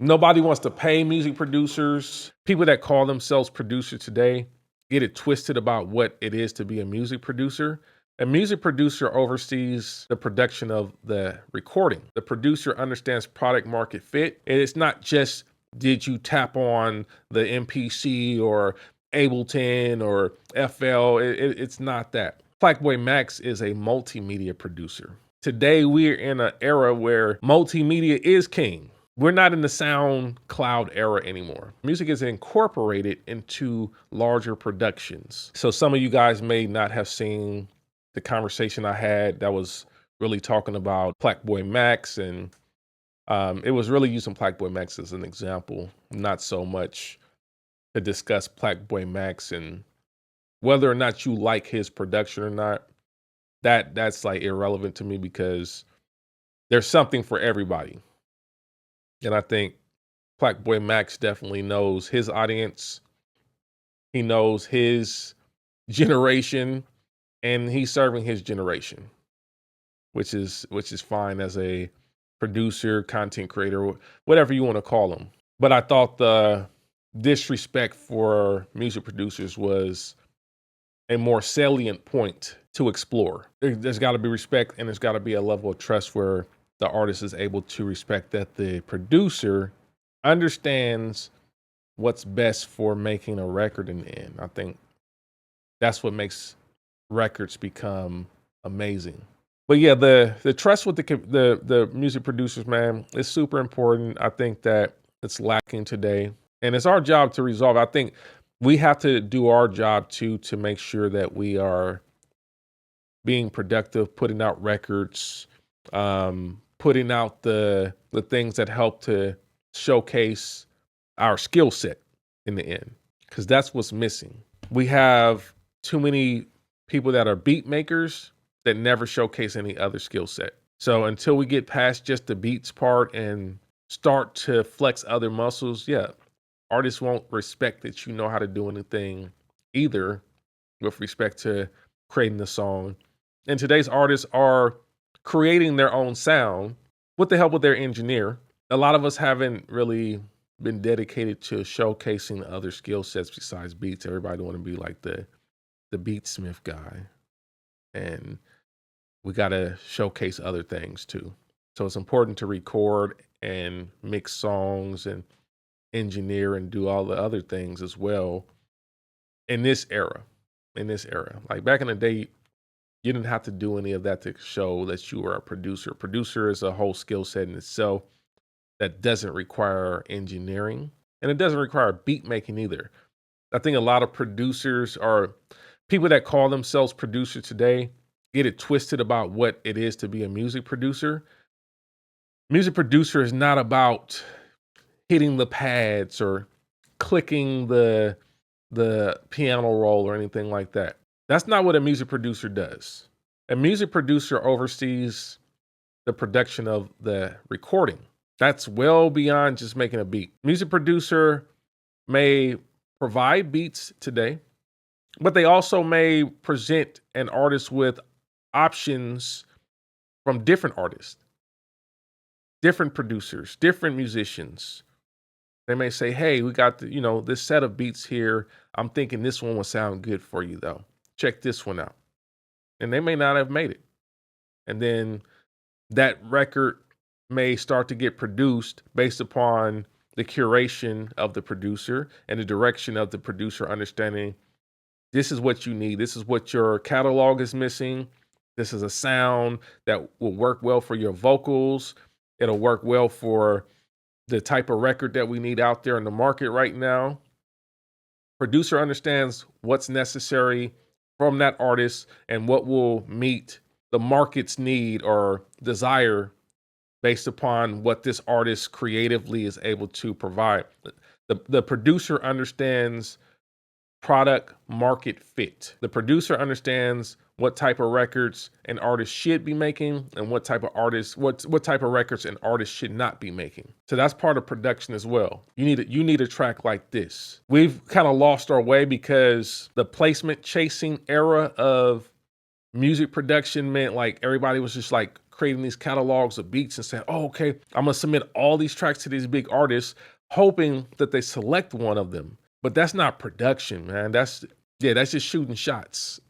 Nobody wants to pay music producers. People that call themselves producers today get it twisted about what it is to be a music producer. A music producer oversees the production of the recording. The producer understands product market fit. And it's not just, did you tap on the MPC or Ableton or FL? It's not that. PlaqueBoyMax is a multimedia producer. Today, we're in an era where multimedia is king. We're not in the SoundCloud era anymore. Music is incorporated into larger productions. So some of you guys may not have seen the conversation I had that was really talking about PlaqueBoyMax, and it was really using PlaqueBoyMax as an example, not so much to discuss PlaqueBoyMax and whether or not you like his production or not. That's like irrelevant to me because there's something for everybody. And I think PlaqueBoyMax definitely knows his audience. He knows his generation, and he's serving his generation, which is fine as a producer, content creator, whatever you want to call him. But I thought the disrespect for music producers was a more salient point to explore. There's got to be respect, and there's got to be a level of trust where the artist is able to respect that the producer understands what's best for making a record in the end. I think that's what makes records become amazing. But yeah, the trust with the music producers, man, is super important. I think that it's lacking today, and it's our job to resolve. I think we have to do our job too to make sure that we are being productive, putting out records, putting out the things that help to showcase our skill set in the end, because that's what's missing. We have too many people that are beat makers that never showcase any other skill set. So until we get past just the beats part and start to flex other muscles, yeah, artists won't respect that you know how to do anything either with respect to creating the song. And today's artists are creating their own sound with the help of their engineer. A lot of us haven't really been dedicated to showcasing other skill sets besides beats. Everybody want to be like the beatsmith guy, and we got to showcase other things too. So it's important to record and mix songs and engineer and do all the other things as well in this era. Like back in the day, you didn't have to do any of that to show that you were a producer. Producer is a whole skill set in itself that doesn't require engineering, and it doesn't require beat making either. I think a lot of producers, or people that call themselves producers today, get it twisted about what it is to be a music producer. Music producer is not about hitting the pads or clicking the piano roll or anything like that. That's not what a music producer does. A music producer oversees the production of the recording. That's well beyond just making a beat. Music producer may provide beats today, but they also may present an artist with options from different artists, different producers, different musicians. They may say, hey, we got this set of beats here. I'm thinking this one will sound good for you though. Check this one out. And they may not have made it. And then that record may start to get produced based upon the curation of the producer and the direction of the producer, understanding this is what you need. This is what your catalog is missing. This is a sound that will work well for your vocals. It'll work well for the type of record that we need out there in the market right now. Producer understands what's necessary from that artist and what will meet the market's need or desire based upon what this artist creatively is able to provide. The producer understands product market fit. The producer understands what type of records an artist should be making and what type of records an artist should not be making. So that's part of production as well. You need a track like this. We've kind of lost our way because the placement chasing era of music production meant like everybody was just like creating these catalogs of beats and saying, oh, okay, I'm gonna submit all these tracks to these big artists, hoping that they select one of them. But that's not production, man. That's just shooting shots.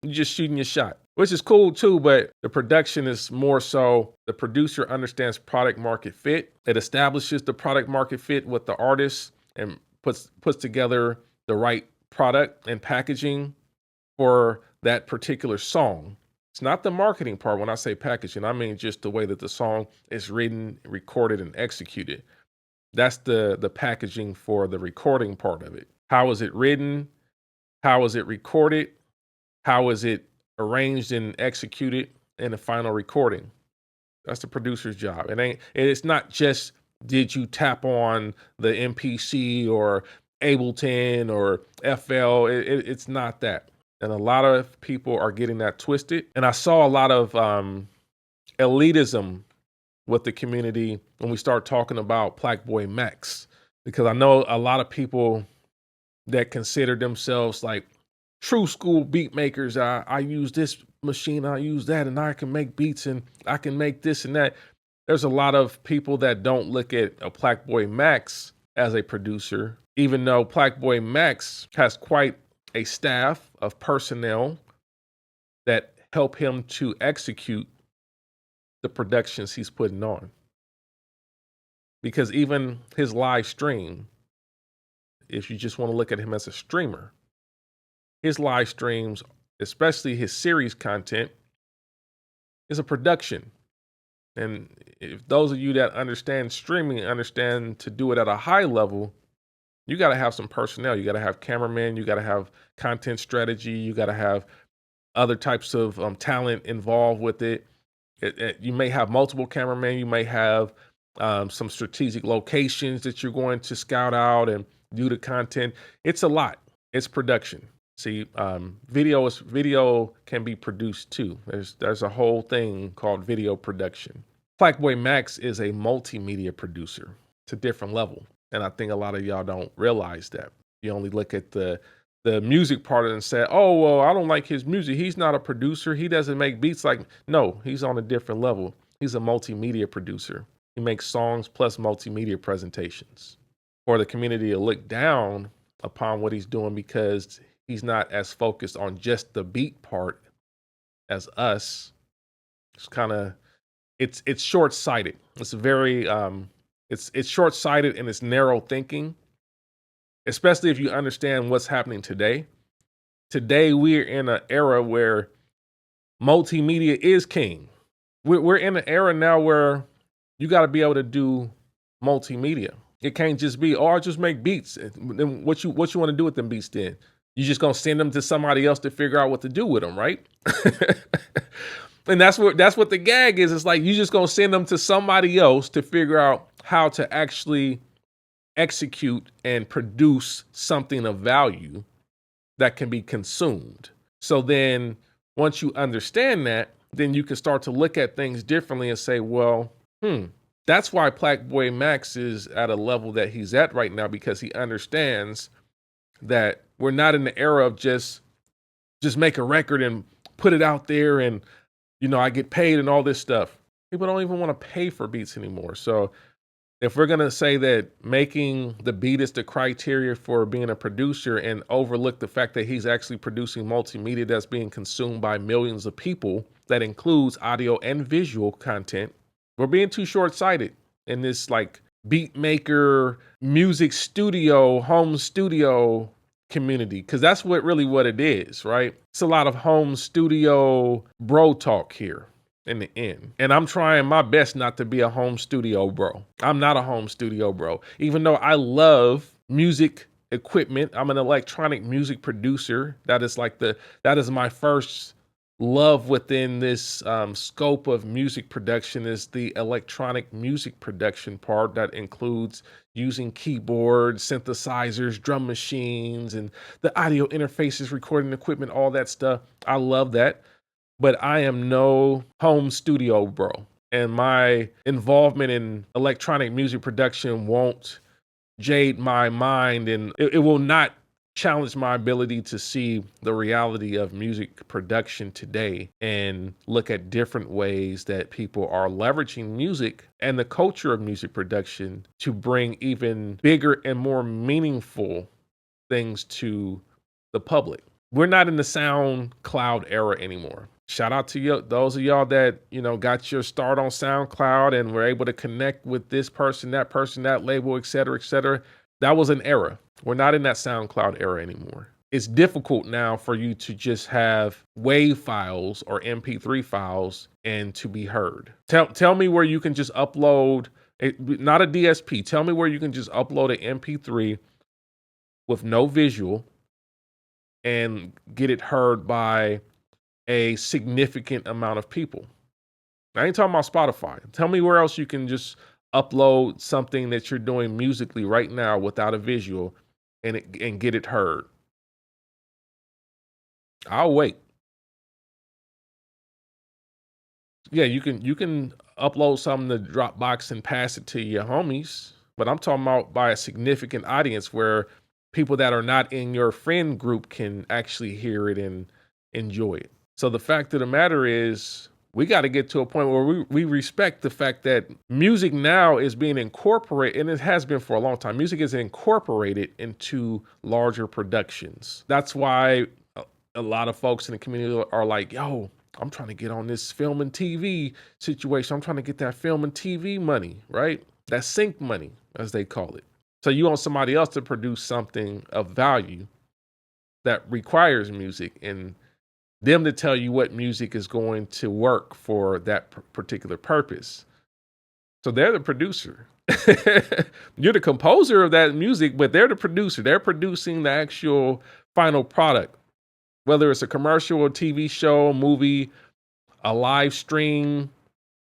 You're just shooting your shot, which is cool too, but the production is more so the producer understands product market fit. It establishes the product market fit with the artist and puts together the right product and packaging for that particular song. It's not the marketing part. When I say packaging, I mean just the way that the song is written, recorded, and executed. That's the packaging for the recording part of it. How is it written? How is it recorded? How is it arranged and executed in the final recording? That's the producer's job. It's not just, did you tap on the MPC or Ableton or FL? It's not that. And a lot of people are getting that twisted. And I saw a lot of elitism with the community when we start talking about PlaqueBoyMax, because I know a lot of people that consider themselves like true school beat makers. I use this machine, I use that, and I can make beats and I can make this and that. There's a lot of people that don't look at a PlaqueBoyMax as a producer, even though PlaqueBoyMax has quite a staff of personnel that help him to execute the productions he's putting on. Because even his live stream, if you just want to look at him as a streamer, his live streams, especially his series content, is a production. And if those of you that understand streaming understand to do it at a high level, you got to have some personnel. You got to have cameramen. You got to have content strategy. You got to have other types of talent involved with it. You may have multiple cameramen. You may have some strategic locations that you're going to scout out and do the content. It's a lot. It's production. See, video can be produced too. There's a whole thing called video production. PlaqueBoyMax is a multimedia producer. It's a different level. And I think a lot of y'all don't realize that. You only look at the music part of it and say, oh, well, I don't like his music. He's not a producer. He doesn't make beats like, no, he's on a different level. He's a multimedia producer. He makes songs plus multimedia presentations. For the community to look down upon what he's doing because he's not as focused on just the beat part as us. It's kind of, it's short-sighted. It's very, it's short-sighted and it's narrow thinking, especially if you understand what's happening today. Today, we're in an era where multimedia is king. We're in an era now where you got to be able to do multimedia. It can't just be, oh, I just make beats. Then what you want to do with them beats then? You just gonna send them to somebody else to figure out what to do with them, right? And that's what the gag is. It's like you just gonna send them to somebody else to figure out how to actually execute and produce something of value that can be consumed. So then once you understand that, then you can start to look at things differently and say, well, that's why PlaqueBoyMax is at a level that he's at right now, because he understands that we're not in the era of just make a record and put it out there and, I get paid and all this stuff. People don't even want to pay for beats anymore. So if we're going to say that making the beat is the criteria for being a producer and overlook the fact that he's actually producing multimedia that's being consumed by millions of people, that includes audio and visual content, we're being too short-sighted in this like Beatmaker, music studio, home studio community, because that's what it is, right? It's a lot of home studio bro talk here in the end. And I'm trying my best not to be a home studio bro. I'm not a home studio bro. Even though I love music equipment, I'm an electronic music producer. That is my first love within this scope of music production, is the electronic music production part that includes using keyboards, synthesizers, drum machines, and the audio interfaces, recording equipment, all that stuff. I love that. But I am no home studio bro. And my involvement in electronic music production won't jade my mind, and it will not challenged my ability to see the reality of music production today and look at different ways that people are leveraging music and the culture of music production to bring even bigger and more meaningful things to the public. We're not in the SoundCloud era anymore. Shout out to you, those of y'all that, got your start on SoundCloud and were able to connect with this person, that label, et cetera, et cetera. That was an era. We're not in that SoundCloud era anymore. It's difficult now for you to just have WAV files or MP3 files and to be heard. Tell me where you can just upload, not a DSP. Tell me where you can just upload an MP3 with no visual and get it heard by a significant amount of people. I ain't talking about Spotify. Tell me where else you can just upload something that you're doing musically right now without a visual and get it heard. I'll wait. Yeah, you can upload something to Dropbox and pass it to your homies, but I'm talking about by a significant audience where people that are not in your friend group can actually hear it and enjoy it. So the fact of the matter is, we got to get to a point where we respect the fact that music now is being incorporated, and it has been for a long time. Music is incorporated into larger productions. That's why a lot of folks in the community are like, yo, I'm trying to get on this film and TV situation. I'm trying to get that film and TV money, right? That sync money, as they call it. So you want somebody else to produce something of value that requires music and them to tell you what music is going to work for that particular purpose. So they're the producer. You're the composer of that music, but they're the producer. They're producing the actual final product, whether it's a commercial, a TV show, a movie, a live stream,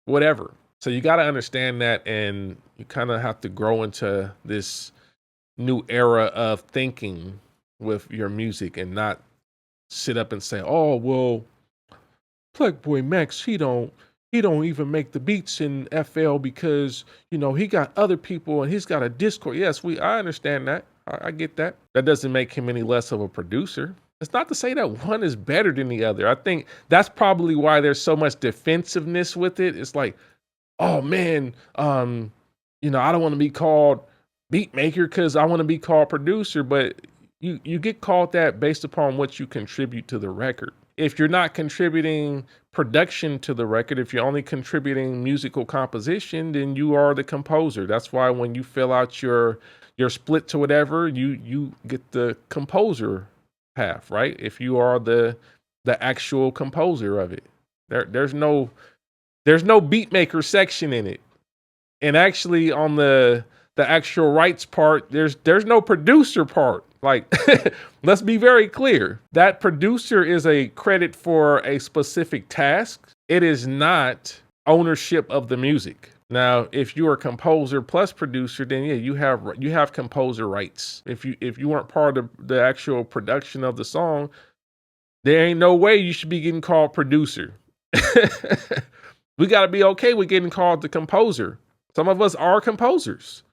whatever. So you got to understand that, and you kind of have to grow into this new era of thinking with your music and not sit up and say, oh, well, PlaqueBoyMax, he don't even make the beats in FL because, he got other people and he's got a Discord. Yes, I understand that. I get that. That doesn't make him any less of a producer. It's not to say that one is better than the other. I think that's probably why there's so much defensiveness with it. It's like, oh man, I don't want to be called Beatmaker because I want to be called producer, but you get called that based upon what you contribute to the record. If you're not contributing production to the record, if you're only contributing musical composition, then you are the composer. That's why when you fill out your split to whatever, you get the composer half, right? If you are the actual composer of it. There's no Beatmaker section in it. And actually on the actual rights part, there's no producer part. Like, let's be very clear. That producer is a credit for a specific task. It is not ownership of the music. Now, if you are composer plus producer, then yeah, you have composer rights. If you weren't part of the actual production of the song, there ain't no way you should be getting called producer. We got to be okay with getting called the composer. Some of us are composers.